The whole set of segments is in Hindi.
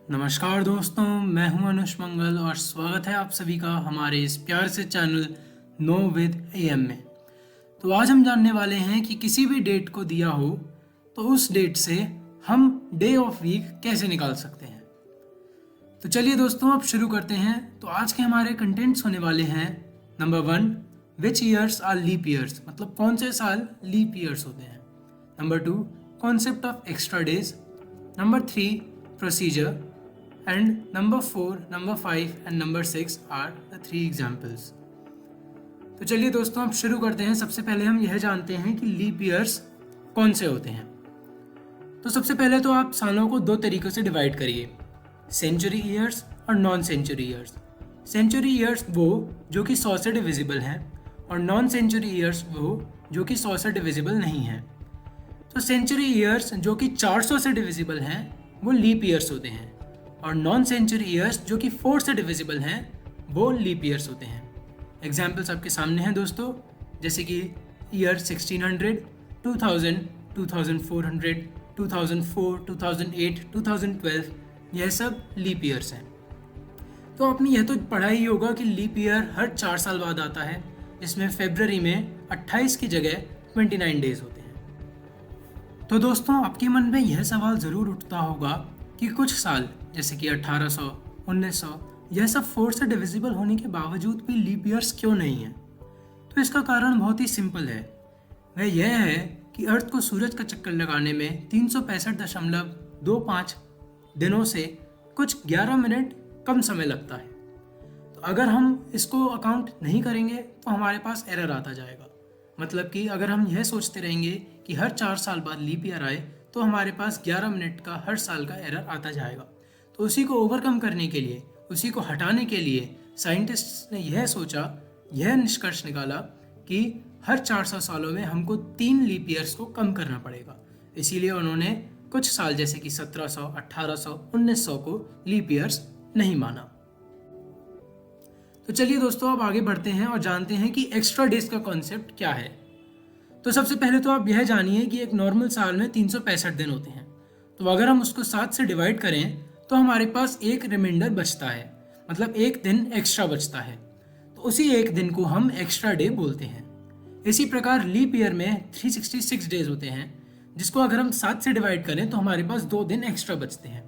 नमस्कार दोस्तों, मैं हूं अनुष मंगल और स्वागत है आप सभी का हमारे इस प्यार से चैनल नो विद एम में। तो आज हम जानने वाले हैं कि किसी भी डेट को दिया हो तो उस डेट से हम डे ऑफ वीक कैसे निकाल सकते हैं। तो चलिए दोस्तों अब शुरू करते हैं। तो आज के हमारे कंटेंट्स होने वाले हैं number 1, which years are leap years, मतलब कौन से साल लीप ईयर्स होते हैं। Number 2, concept of extra days. Number 3, procedure. And number 4, number 5 and number 6 are the 3 examples. तो चलिए दोस्तों अब शुरू करते हैं। सबसे पहले हम यह जानते हैं कि लीप ईयर्स कौन से होते हैं। तो सबसे पहले तो आप सालों को दो तरीकों से डिवाइड करिए, सेंचुरी ईयर्स और non century years. Century years वो जो कि 100 से डिविजिबल हैं और नॉन सेंचुरी ईयर्स वो जो कि 100 से डिविजिबल नहीं हैं। तो सेंचुरी ईयर्स जो कि 400 से डिविजिबल हैं वो लीप ईयर्स होते हैं और नॉन सेंचुरी ईयर्स जो कि 4 से डिविजिबल हैं वो लीप ईयर्स होते हैं। एग्जाम्पल्स आपके सामने हैं दोस्तों, जैसे कि ईयर 1600, 2000, 2400, 2004, 2008, 2012, यह सब लीप ईयर्स हैं। तो आपने यह तो पढ़ा ही होगा कि लीप ईयर हर 4 साल बाद आता है, जिसमें फरवरी में 28 की जगह 29 डेज होते हैं। तो दोस्तों आपके मन में यह सवाल ज़रूर उठता होगा कि कुछ साल जैसे कि 1800, 1900 यह सब 4 से डिविजिबल होने के बावजूद भी लीप ईयर्स क्यों नहीं है। तो इसका कारण बहुत ही सिंपल है। वह यह है कि अर्थ को सूरज का चक्कर लगाने में 365.25 दिनों से कुछ 11 मिनट कम समय लगता है। तो अगर हम इसको अकाउंट नहीं करेंगे तो हमारे पास एरर आता जाएगा। मतलब कि अगर हम यह सोचते रहेंगे कि हर 4 साल बाद लीप ईयर आए तो हमारे पास 11 मिनट का हर साल का एरर आता जाएगा। तो उसी को ओवरकम करने के लिए, उसी को हटाने के लिए साइंटिस्ट्स ने यह सोचा, यह निष्कर्ष निकाला कि हर 400 सालों में हमको 3 लीप ईयर्स को कम करना पड़ेगा। इसीलिए उन्होंने कुछ साल जैसे कि 1700, 1800, 1900 को लीप ईयर्स नहीं माना। तो चलिए दोस्तों अब आगे बढ़ते हैं और जानते हैं कि एक्स्ट्रा डेज का कॉन्सेप्ट क्या है। तो सबसे पहले तो आप यह जानिए कि एक नॉर्मल साल में 365 दिन होते हैं। तो अगर हम उसको 7 से डिवाइड करें तो हमारे पास एक रिमाइंडर बचता है, मतलब एक दिन एक्स्ट्रा बचता है। तो उसी एक दिन को हम एक्स्ट्रा डे बोलते हैं। इसी प्रकार लीप ईयर में 366 डेज होते हैं, जिसको अगर हम 7 से डिवाइड करें तो हमारे पास 2 दिन एक्स्ट्रा बचते हैं।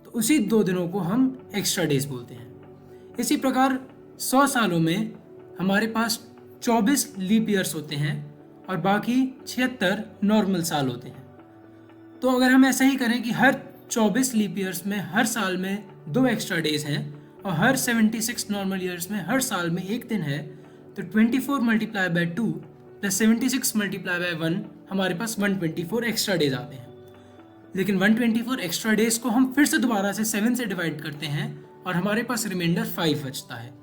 तो उसी 2 दिनों को हम एक्स्ट्रा डेज बोलते हैं। इसी प्रकार 100 सालों में हमारे पास 24 लीप ईयर्स होते हैं और बाकी 76 नॉर्मल साल होते हैं। तो अगर हम ऐसा ही करें कि हर 24 लीप ईयर्स में हर साल में 2 एक्स्ट्रा डेज हैं और हर 76 नॉर्मल ईयर्स में हर साल में एक दिन है, तो 24 multiply by 2 plus 76 multiply by 1 हमारे पास 124 एक्स्ट्रा डेज आते हैं। लेकिन 124 एक्स्ट्रा डेज को हम फिर से दोबारा से 7 से डिवाइड करते हैं और हमारे पास रिमाइंडर 5 बचता है।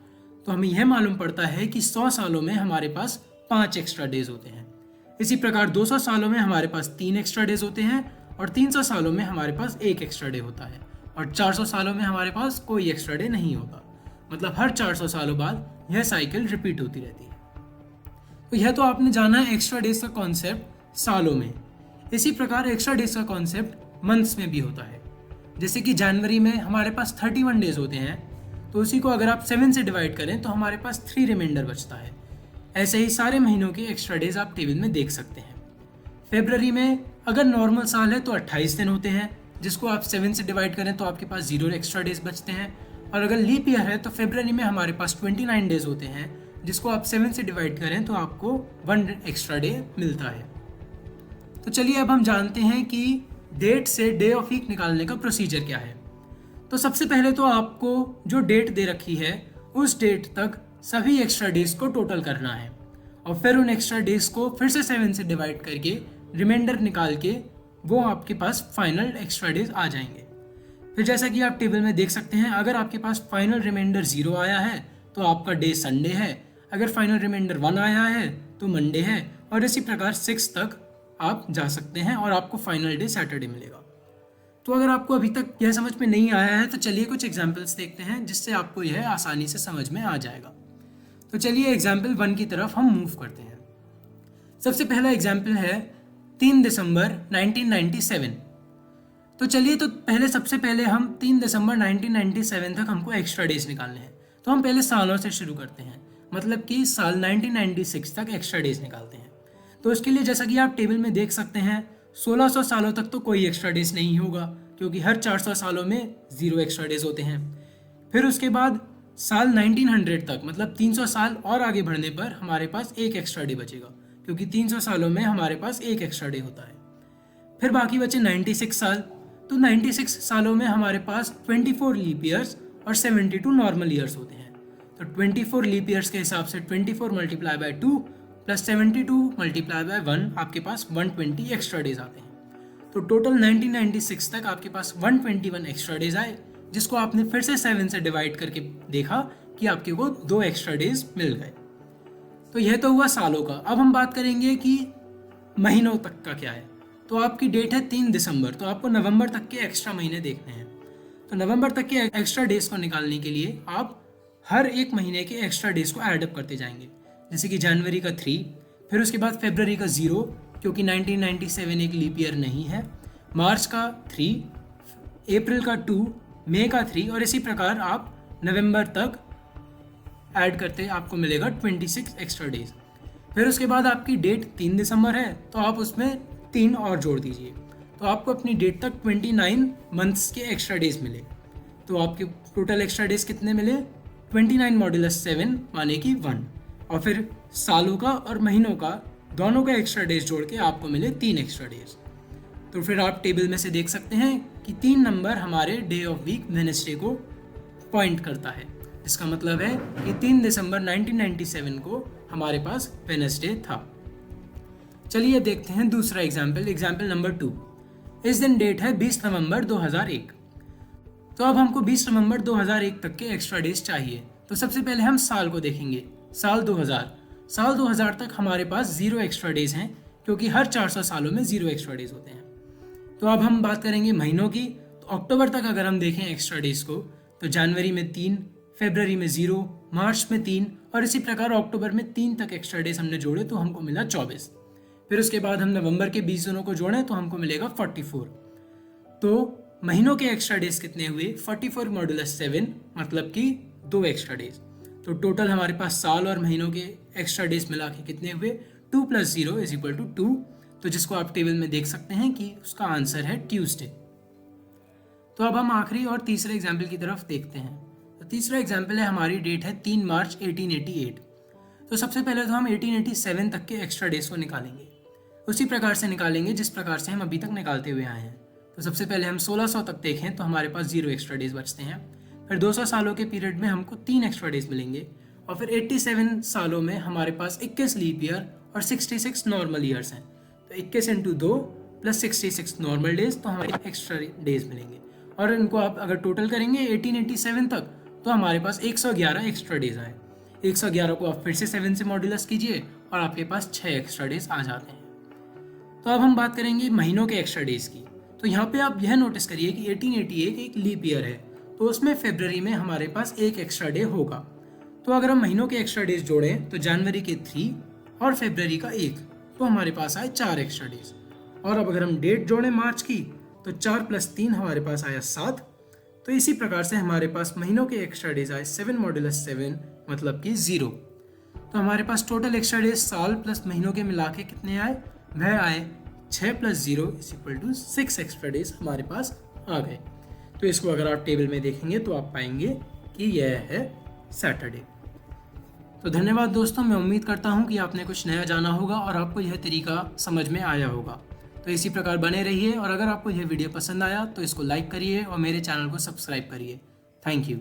तो हमें यह मालूम पड़ता है कि 100 सालों में हमारे पास 5 एक्स्ट्रा डेज होते हैं। इसी प्रकार 200 सालों में हमारे पास 3 एक्स्ट्रा डेज होते हैं और 300 सालों में हमारे पास 1 एक्स्ट्रा डे होता है और 400 सालों में हमारे पास कोई एक्स्ट्रा डे नहीं होता। मतलब हर 400 सालों बाद यह साइकिल रिपीट होती रहती है। तो यह तो आपने जाना है एक्स्ट्रा डेज का कॉन्सेप्ट सालों में। इसी प्रकार एक्स्ट्रा डेज का कॉन्सेप्ट मंथ्स में भी होता है। जैसे कि जनवरी में हमारे पास 31 डेज होते हैं, तो उसी को अगर आप 7 से डिवाइड करें तो हमारे पास 3 रिमाइंडर बचता है। ऐसे ही सारे महीनों के एक्स्ट्रा डेज आप टेबल में देख सकते हैं। फरवरी में अगर नॉर्मल साल है तो 28 दिन होते हैं, जिसको आप 7 से डिवाइड करें तो आपके पास 0 एक्स्ट्रा डेज बचते हैं। और अगर लीप ईयर है तो फरवरी में हमारे पास 29 डेज होते हैं, जिसको आप 7 से डिवाइड करें तो आपको 1 एक्स्ट्रा डे मिलता है। तो चलिए अब हम जानते हैं कि डेट से डे ऑफ वीक निकालने का प्रोसीजर क्या है। तो सबसे पहले तो आपको जो डेट दे रखी है उस डेट तक सभी एक्स्ट्रा डेज को टोटल करना है और फिर उन एक्स्ट्रा डेज को फिर से 7 से डिवाइड करके रिमाइंडर निकाल के वो आपके पास फाइनल एक्स्ट्रा डेज आ जाएंगे। फिर जैसा कि आप टेबल में देख सकते हैं, अगर आपके पास फाइनल रिमाइंडर 0 आया है तो आपका डे संडे है, अगर फाइनल रिमाइंडर 1 आया है तो मंडे है और इसी प्रकार 6 तक आप जा सकते हैं और आपको फाइनल डे सैटरडे मिलेगा। तो अगर आपको अभी तक यह समझ में नहीं आया है तो चलिए कुछ एग्जाम्पल्स देखते हैं जिससे आपको यह आसानी से समझ में आ जाएगा। तो चलिए एग्जाम्पल 1 की तरफ हम मूव करते हैं। सबसे पहला एग्जाम्पल है 3 दिसंबर 1997। तो चलिए, तो पहले सबसे पहले हम 3 दिसंबर 1997 तक हमको एक्स्ट्रा डेज निकालने हैं। तो हम पहले सालों से शुरू करते हैं, मतलब कि साल 1996 तक एक्स्ट्रा डेज निकालते हैं। तो उसके लिए जैसा कि आप टेबल में देख सकते हैं, 1600 सालों तक तो कोई एक्स्ट्रा डेज नहीं होगा, क्योंकि हर 400 सालों में 0 एक्स्ट्रा डेज होते हैं। फिर उसके बाद साल 1900 तक, मतलब 300 साल और आगे बढ़ने पर हमारे पास एक एक्स्ट्रा डे बचेगा, क्योंकि 300 सालों में हमारे पास एक एक्स्ट्रा डे होता है। फिर बाकी बचे 96 साल। तो 96 सालों में हमारे पास 24 लीप ईयर्स और 72 नॉर्मल ईयर्स होते हैं। तो 24 लीप ईयर्स के हिसाब से 24 multiply by 2 plus 72 multiply by 1, आपके पास 120 एक्स्ट्रा डेज आते हैं। तो टोटल 1996 तक आपके पास 121 एक्स्ट्रा डेज आए, जिसको आपने फिर से 7 से डिवाइड करके देखा कि आपके को 2 एक्स्ट्रा डेज मिल गए। तो यह तो हुआ सालों का। अब हम बात करेंगे कि महीनों तक का क्या है। तो आपकी डेट है 3 दिसंबर, तो आपको नवंबर तक के एक्स्ट्रा महीने देखने हैं। तो नवंबर तक के एक्स्ट्रा डेज को निकालने के लिए आप हर एक महीने के एक्स्ट्रा डेज को ऐड अप करते जाएंगे। जैसे कि जनवरी का 3, फिर उसके बाद फरवरी का 0, क्योंकि 1997 एक लीप ईयर नहीं है, मार्च का 3, अप्रैल का 2, मई का 3, और इसी प्रकार आप नवंबर तक ऐड करते आपको मिलेगा 26 एक्स्ट्रा डेज। फिर उसके बाद आपकी डेट 3 दिसंबर है, तो आप उसमें 3 और जोड़ दीजिए, तो आपको अपनी डेट तक 29 मंथ्स के एक्स्ट्रा डेज मिले। तो आपके टोटल एक्स्ट्रा डेज कितने मिले? 29 मॉड्यूलस 7 माने कि 1। और फिर सालों का और महीनों का दोनों का एक्स्ट्रा डेज जोड़ के आपको मिले 3 एक्स्ट्रा डेज। तो फिर आप टेबल में से देख सकते हैं कि 3 नंबर हमारे डे ऑफ वीक वेडनेसडे को पॉइंट करता है। इसका मतलब है कि 3 दिसंबर 1997 को हमारे पास वेडनेसडे था। चलिए देखते हैं दूसरा एग्जाम्पल नंबर 2। इस दिन डेट है 20 नवंबर 2001। तो अब हमको 20 नवंबर 2001 तक के एक्स्ट्रा डेज चाहिए। तो सबसे पहले हम साल को देखेंगे। साल 2000 तक हमारे पास 0 एक्स्ट्रा डेज हैं, क्योंकि हर 400 सालों में 0 एक्स्ट्रा डेज होते हैं। तो अब हम बात करेंगे महीनों की। तो अक्टूबर तक अगर हम देखें एक्स्ट्रा डेज को, तो जनवरी में 3, फरवरी में 0, मार्च में 3, और इसी प्रकार अक्टूबर में 3 तक एक्स्ट्रा डेज हमने जोड़े तो हमको मिला 24। फिर उसके बाद हम नवंबर के 20 दिनों को जोड़ें तो हमको मिलेगा 44। तो महीनों के एक्स्ट्रा डेज कितने हुए? 44 मॉड्यूलस 7, मतलब कि 2 एक्स्ट्रा डेज। तो टोटल हमारे पास साल और महीनों के एक्स्ट्रा डेज मिला के कितने हुए? 2 + 0 = 2। तो जिसको आप टेबल में देख सकते हैं कि उसका आंसर है ट्यूसडे। तो अब हम आखिरी और तीसरे एग्जाम्पल की तरफ देखते हैं। तो तीसरा एग्जाम्पल है, हमारी डेट है 3 मार्च 1888। तो सबसे पहले तो हम 1887 तक के एक्स्ट्रा डेज को निकालेंगे, उसी प्रकार से निकालेंगे जिस प्रकार से हम अभी तक निकालते हुए आए हैं। तो सबसे पहले हम 1600 तक देखें तो हमारे पास 0 एक्स्ट्रा डेज बचते हैं। फिर 200 सालों के पीरियड में हमको 3 एक्स्ट्रा डेज मिलेंगे, और फिर 87 सालों में हमारे पास 21 लीप ईयर और 66 नॉर्मल ईयर्स हैं। तो 21 × 2 + 66 नॉर्मल डेज, तो हमारे एक्स्ट्रा डेज मिलेंगे। और इनको आप अगर टोटल करेंगे 1887 तक, तो हमारे पास 111 एक्स्ट्रा डेज आए। 111 को आप फिर से 7 से मॉड्यूलस कीजिए और आपके पास 6 एक्स्ट्रा डेज आ जाते हैं। तो अब हम बात करेंगे महीनों के एक्स्ट्रा डेज की। तो यहाँ पे आप यह नोटिस करिए कि 1888 एक लीप ईयर है, तो उसमें फरवरी में हमारे पास 1 एक्स्ट्रा डे होगा। तो अगर हम महीनों के एक्स्ट्रा डेज जोड़ें तो जनवरी के 3 और फरवरी का 1, तो हमारे पास आए 4 एक्स्ट्रा डेज। और अब अगर हम डेट जोड़ें मार्च की, तो 4 + 3 हमारे पास आया 7। तो इसी प्रकार से हमारे पास महीनों के एक्स्ट्रा डेज आए 7 मॉड्यूलस 7, मतलब कि 0। तो हमारे पास टोटल एक्स्ट्रा डेज साल प्लस महीनों के मिला के कितने आए? वह आए 6 + 0 = 6 एक्स्ट्रा डेज हमारे पास आ गए। तो इसको अगर आप टेबल में देखेंगे तो आप पाएंगे कि यह है सैटरडे। तो धन्यवाद दोस्तों, मैं उम्मीद करता हूँ कि आपने कुछ नया जाना होगा और आपको यह तरीका समझ में आया होगा। तो इसी प्रकार बने रहिए, और अगर आपको यह वीडियो पसंद आया तो इसको लाइक करिए और मेरे चैनल को सब्सक्राइब करिए। Thank you.